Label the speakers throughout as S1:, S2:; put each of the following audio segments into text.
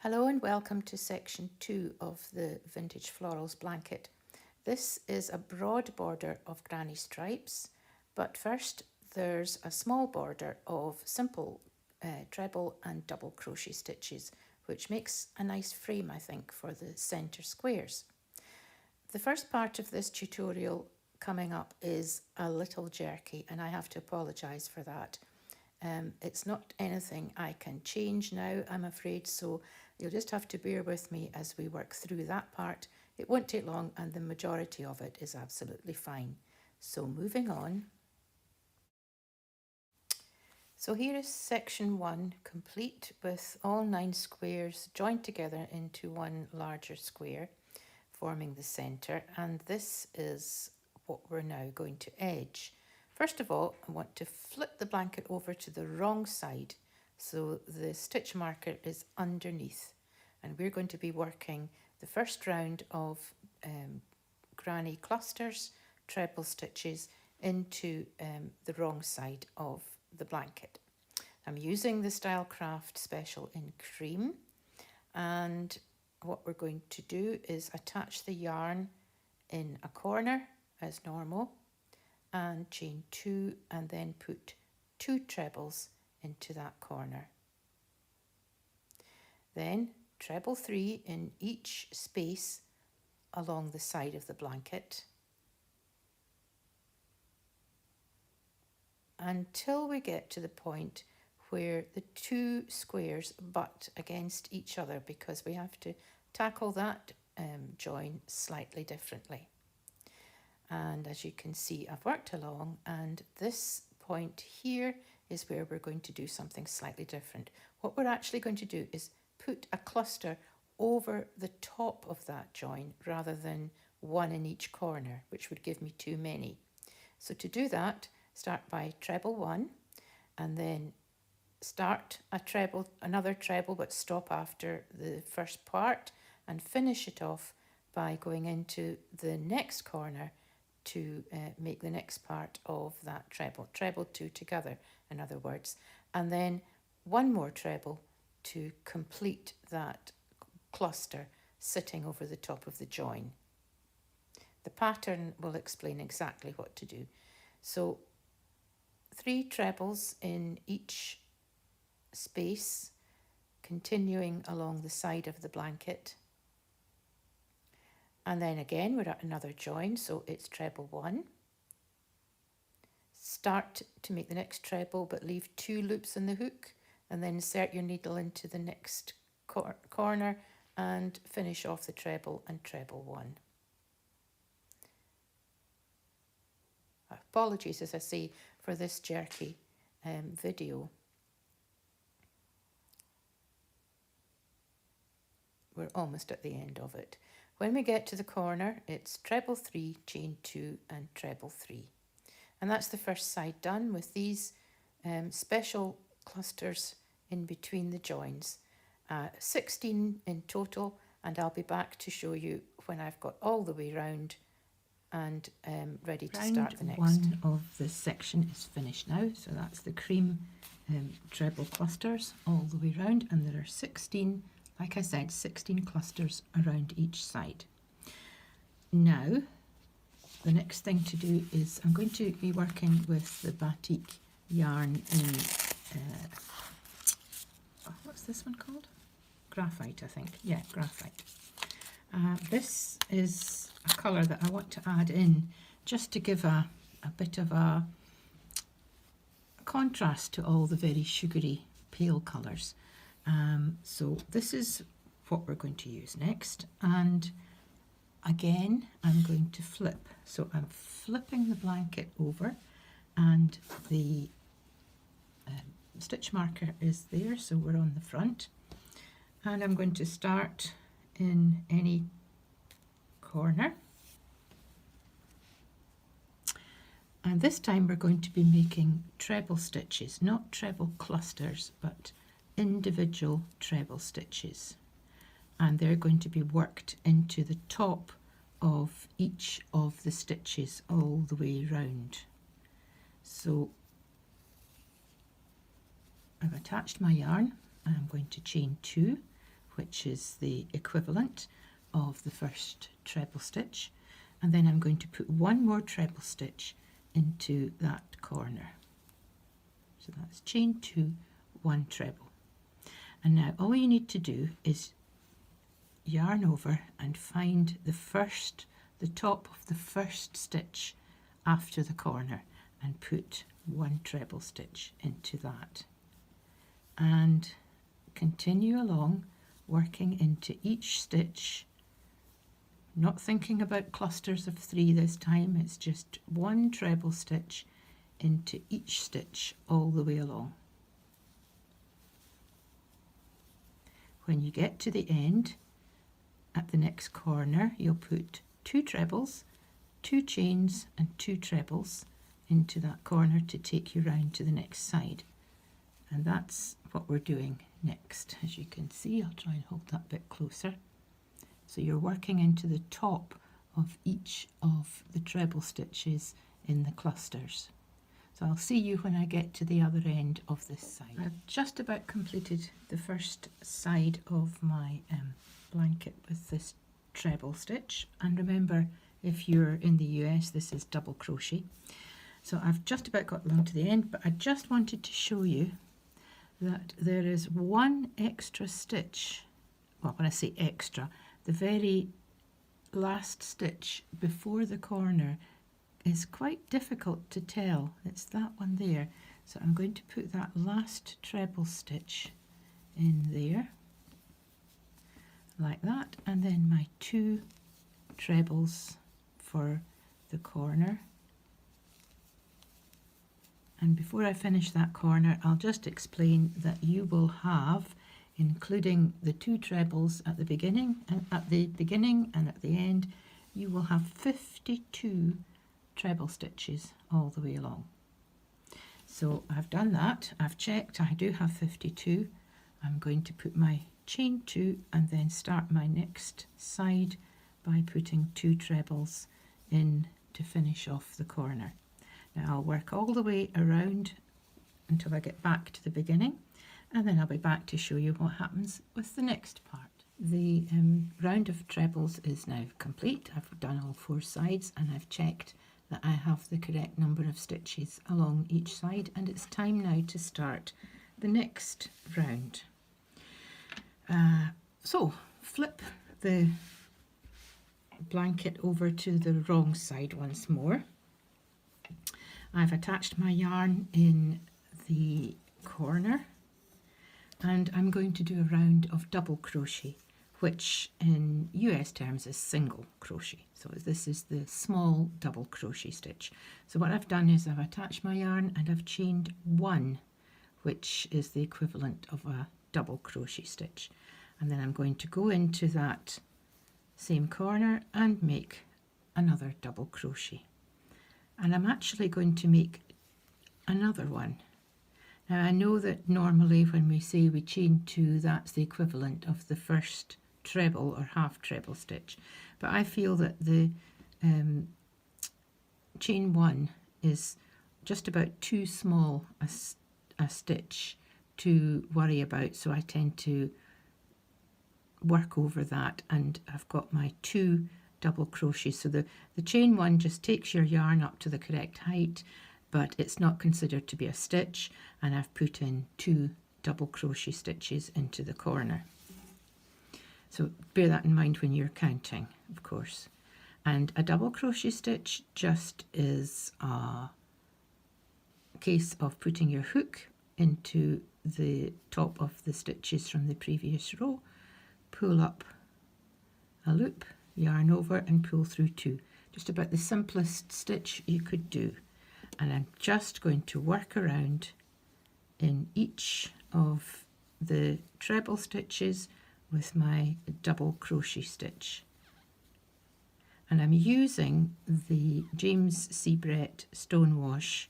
S1: Hello and welcome to section 2 of the Vintage Florals blanket. This is a broad border of granny stripes, but first there's a small border of simple treble and double crochet stitches, which makes a nice frame, I think, for the centre squares. The first part of this tutorial coming up is a little jerky, and I have to apologise for that. It's not anything I can change now, I'm afraid, so you'll just have to bear with me as we work through that part. It won't take long and the majority of it is absolutely fine. So moving on. So here is section 1 complete with all 9 squares joined together into one larger square, forming the centre, and this is what we're now going to edge. First of all, I want to flip the blanket over to the wrong side so the stitch marker is underneath, and we're going to be working the first round of granny clusters, treble stitches into the wrong side of the blanket. I'm using the Stylecraft Special in cream, and what we're going to do is attach the yarn in a corner as normal and chain 2 and then put 2 trebles into that corner. Then treble 3 in each space along the side of the blanket until we get to the point where the 2 squares butt against each other, because we have to tackle that join slightly differently. And as you can see, I've worked along, and this point here is where we're going to do something slightly different. What we're actually going to do is put a cluster over the top of that join rather than one in each corner, which would give me too many. So to do that, start by treble 1 and then start a treble, another treble, but stop after the first part and finish it off by going into the next corner to make the next part of that treble. Treble 2 together, in other words, and then one more treble to complete that cluster sitting over the top of the join. The pattern will explain exactly what to do. So 3 trebles in each space, continuing along the side of the blanket. And then again, we're at another join, so it's treble 1. Start to make the next treble, but leave 2 loops in the hook, and then insert your needle into the next corner and finish off the treble and treble 1. Apologies, as I say, for this jerky video. We're almost at the end of it. When we get to the corner, it's treble 3, chain 2 and treble 3. And that's the first side done with these special clusters in between the joins. 16 in total, and I'll be back to show you when I've got all the way round and ready to start the next.
S2: Round 1 of this section is finished now, so that's the cream treble clusters all the way round, and there are 16, like I said, 16 clusters around each side. Now, the next thing to do is I'm going to be working with the batik yarn in, what's this one called? Graphite, I think. Yeah, graphite. This is a colour that I want to add in just to give a bit of a contrast to all the very sugary pale colours. So this is what we're going to use next, and again I'm going to flip. So I'm flipping the blanket over, and the stitch marker is there, so we're on the front, and I'm going to start in any corner, and this time we're going to be making treble stitches, not treble clusters, but individual treble stitches, and they're going to be worked into the top of each of the stitches all the way round. So I've attached my yarn and I'm going to chain 2 which is the equivalent of the first treble stitch, and then I'm going to put one more treble stitch into that corner. So that's chain 2, 1 treble. And now all you need to do is yarn over and find the top of the first stitch after the corner and put 1 treble stitch into that. And continue along, working into each stitch, not thinking about clusters of 3 this time, it's just 1 treble stitch into each stitch all the way along. When you get to the end, at the next corner, you'll put 2 trebles, 2 chains and 2 trebles into that corner to take you round to the next side. And that's what we're doing next. As you can see, I'll try and hold that bit closer. So you're working into the top of each of the treble stitches in the clusters. So I'll see you when I get to the other end of this side. I've just about completed the first side of my blanket with this treble stitch, and remember, if you're in the US, this is double crochet. So I've just about got along to the end, but I just wanted to show you that there is 1 extra stitch. Well, when I say extra, the very last stitch before the corner is quite difficult to tell. It's that one there. So I'm going to put that last treble stitch in there, like that, and then my 2 trebles for the corner. And before I finish that corner, I'll just explain that you will have, including the 2 trebles at the beginning and at the end, you will have 52 treble stitches all the way along. So I've done that, I've checked, I do have 52. I'm going to put my chain 2 and then start my next side by putting 2 trebles in to finish off the corner. Now I'll work all the way around until I get back to the beginning, and then I'll be back to show you what happens with the next part. The round of trebles is now complete. I've done all 4 sides and I've checked that I have the correct number of stitches along each side, and it's time now to start the next round. So flip the blanket over to the wrong side once more. I've attached my yarn in the corner, and I'm going to do a round of double crochet, which in US terms is single crochet. So this is the small double crochet stitch. So what I've done is I've attached my yarn and I've chained 1, which is the equivalent of a double crochet stitch. And then I'm going to go into that same corner and make another double crochet. And I'm actually going to make another one. Now I know that normally when we say we chain 2, that's the equivalent of the first treble or half treble stitch, but I feel that the chain 1 is just about too small a stitch to worry about, so I tend to work over that, and I've got my 2 double crochets. So the chain 1 just takes your yarn up to the correct height, but it's not considered to be a stitch, and I've put in 2 double crochet stitches into the corner. So bear that in mind when you're counting, of course. And a double crochet stitch just is a case of putting your hook into the top of the stitches from the previous row, pull up a loop, yarn over and pull through 2. Just about the simplest stitch you could do. And I'm just going to work around in each of the treble stitches with my double crochet stitch. And I'm using the James C. Brett Stonewash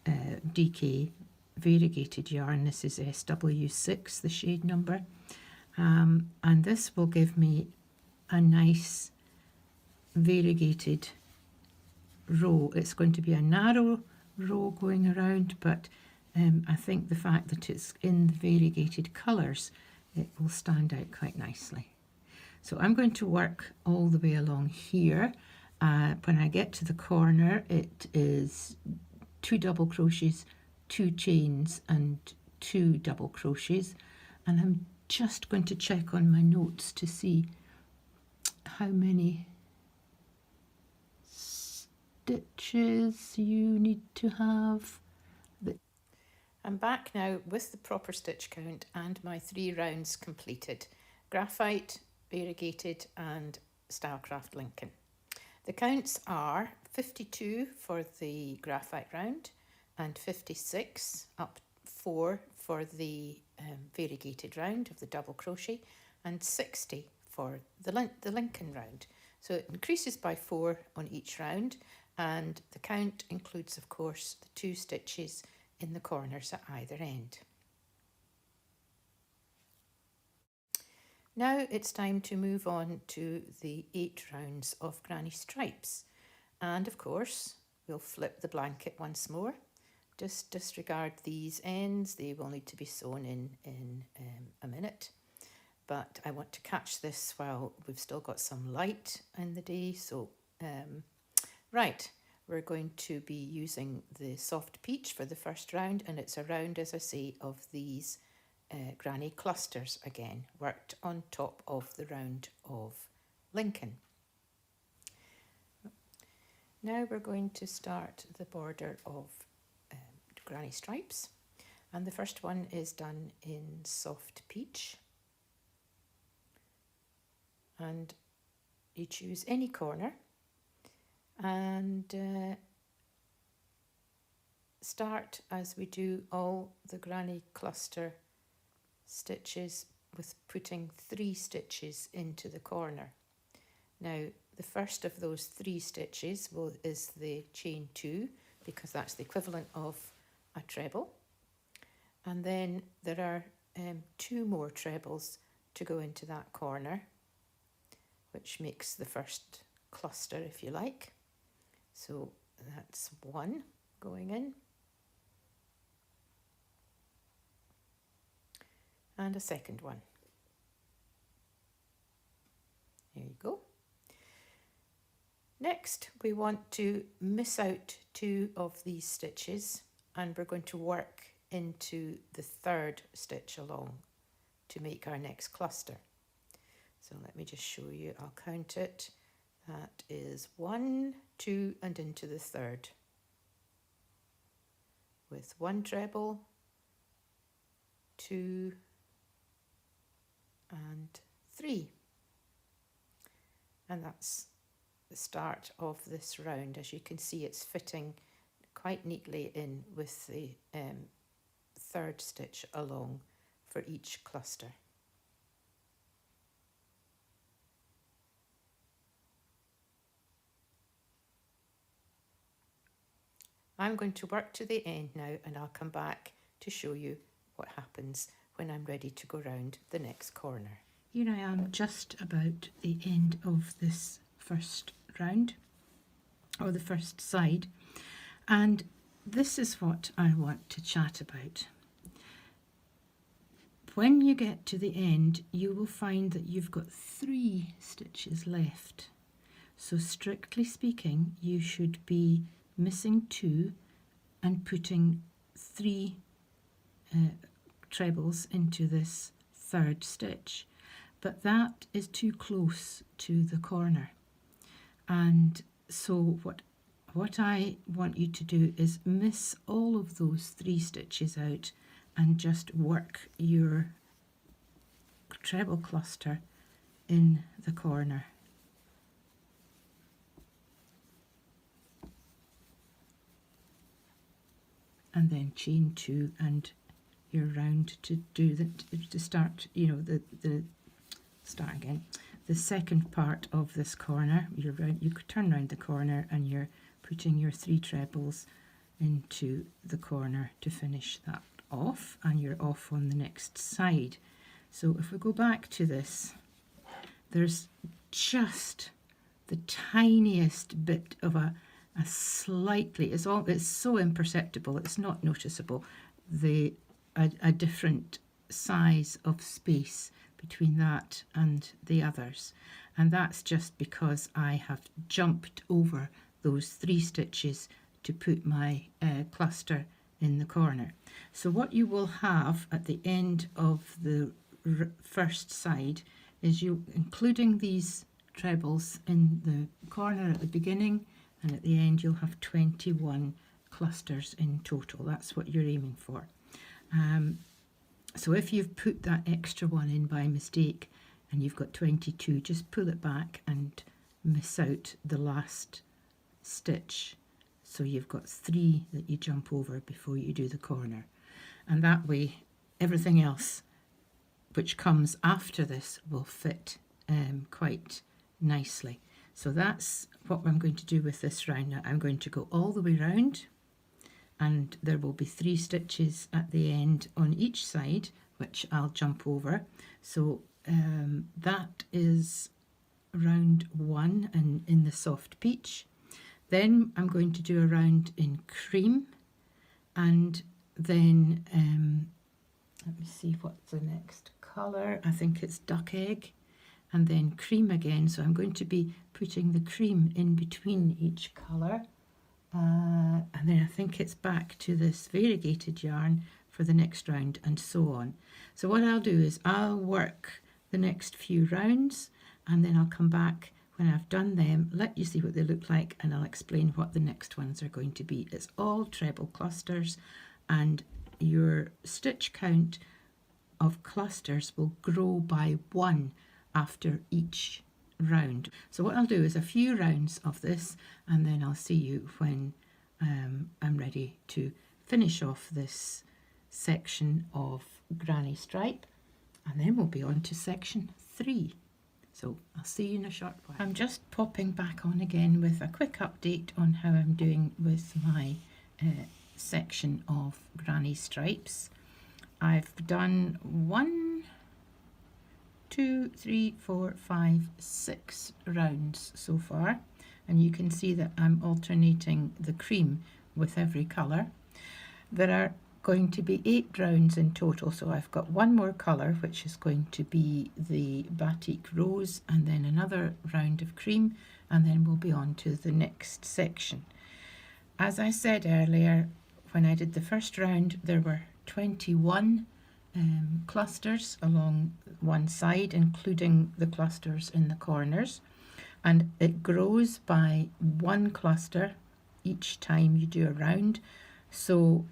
S2: DK variegated yarn. This is SW6, the shade number. And this will give me a nice variegated row. It's going to be a narrow row going around, but I think the fact that it's in the variegated colours it will stand out quite nicely. So I'm going to work all the way along here. When I get to the corner, it is 2 double crochets, 2 chains and 2 double crochets, and I'm just going to check on my notes to see how many stitches you need to have.
S1: I'm back now with the proper stitch count and my 3 rounds completed: graphite, variegated and Stylecraft Lincoln. The counts are 52 for the graphite round and 56, up 4 for the variegated round of the double crochet, and 60 for the Lincoln round. So it increases by 4 on each round, and the count includes, of course, the 2 stitches in the corners at either end. Now it's time to move on to the 8 rounds of granny stripes, and of course we'll flip the blanket once more. Just disregard these ends, they will need to be sewn in a minute, but I want to catch this while we've still got some light in the day. So right, we're going to be using the soft peach for the first round, and it's a round, as I say, of these granny clusters again, worked on top of the round of Lincoln. Now we're going to start the border of granny stripes, and the first one is done in soft peach, and you choose any corner and start, as we do all the granny cluster stitches, with putting 3 stitches into the corner. Now the first of those 3 stitches is the chain 2, because that's the equivalent of a treble, and then there are 2 more trebles to go into that corner, which makes the first cluster, if you like. So that's 1 going in, and a second one. There you go. Next, we want to miss out 2 of these stitches, and we're going to work into the 3rd stitch along to make our next cluster. So let me just show you, I'll count it. That is 1, 2 and into the 3rd, with 1 treble, 2 and 3, and that's the start of this round. As you can see, it's fitting quite neatly in with the 3rd stitch along for each cluster. I'm going to work to the end now, and I'll come back to show you what happens when I'm ready to go round the next corner.
S2: Here I am just about the end of this first round, or the first side, and this is what I want to chat about. When you get to the end, you will find that you've got 3 stitches left. So strictly speaking, you should be missing 2 and putting 3 trebles into this 3rd stitch, but that is too close to the corner, and so what I want you to do is miss all of those 3 stitches out and just work your treble cluster in the corner. And then chain 2 and your round to do to start, you know, start again. The second part of this corner, you turn round the corner and you're putting your 3 trebles into the corner to finish that off, and you're off on the next side. So if we go back to this, there's just the tiniest bit of a slightly, it's so imperceptible, it's not noticeable, a different size of space between that and the others, and that's just because I have jumped over those 3 stitches to put my cluster in the corner. So what you will have at the end of the first side is including these trebles in the corner at the beginning, and at the end you'll have 21 clusters in total. That's what you're aiming for. So if you've put that extra one in by mistake and you've got 22, just pull it back and miss out the last stitch. So you've got 3 that you jump over before you do the corner. And that way everything else which comes after this will fit quite nicely. So that's what I'm going to do with this round. Now I'm going to go all the way round, and there will be 3 stitches at the end on each side which I'll jump over. So that is round 1 and in the soft peach. Then I'm going to do a round in cream, and then let me see what's the next colour. I think it's duck egg, and then cream again. So I'm going to be putting the cream in between each colour. And then I think it's back to this variegated yarn for the next round, and so on. So what I'll do is I'll work the next few rounds, and then I'll come back when I've done them, let you see what they look like, and I'll explain what the next ones are going to be. It's all treble clusters, and your stitch count of clusters will grow by 1 after each round. So what I'll do is a few rounds of this, and then I'll see you when I'm ready to finish off this section of granny stripe, and then we'll be on to section 3. So I'll see you in a short while. I'm just popping back on again with a quick update on how I'm doing with my section of granny stripes. I've done 1, 2, 3, 4, 5, 6 rounds so far, and you can see that I'm alternating the cream with every colour. There are going to be 8 rounds in total, so I've got 1 more colour, which is going to be the batik rose, and then another round of cream, and then we'll be on to the next section. As I said earlier, when I did the first round, there were 21 clusters along one side, including the clusters in the corners, and it grows by 1 cluster each time you do a round. So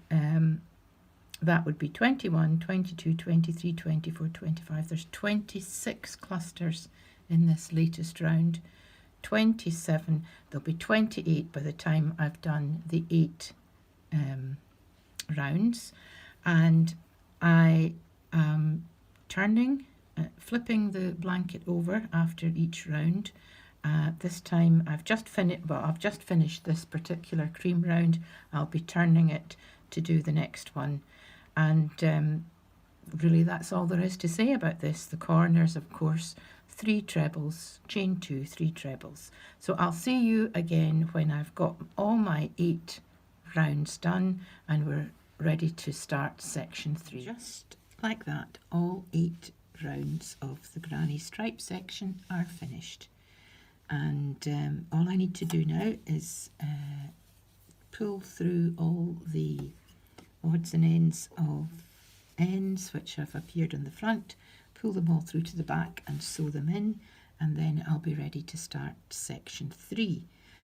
S2: that would be 21, 22, 23, 24, 25. There's 26 clusters in this latest round. 27. There'll be 28 by the time I've done the 8 rounds. And I am flipping the blanket over after each round. This time I've just finished this particular cream round. I'll be turning it to do the next one. And really that's all there is to say about this. The corners, of course, 3 trebles, chain 2, 3 trebles. So I'll see you again when I've got all my 8 rounds done and we're ready to start section 3. Just like that, all 8 rounds of the granny stripe section are finished. And all I need to do now is pull through all the odds and ends of ends which have appeared on the front, pull them all through to the back and sew them in, and then I'll be ready to start section 3.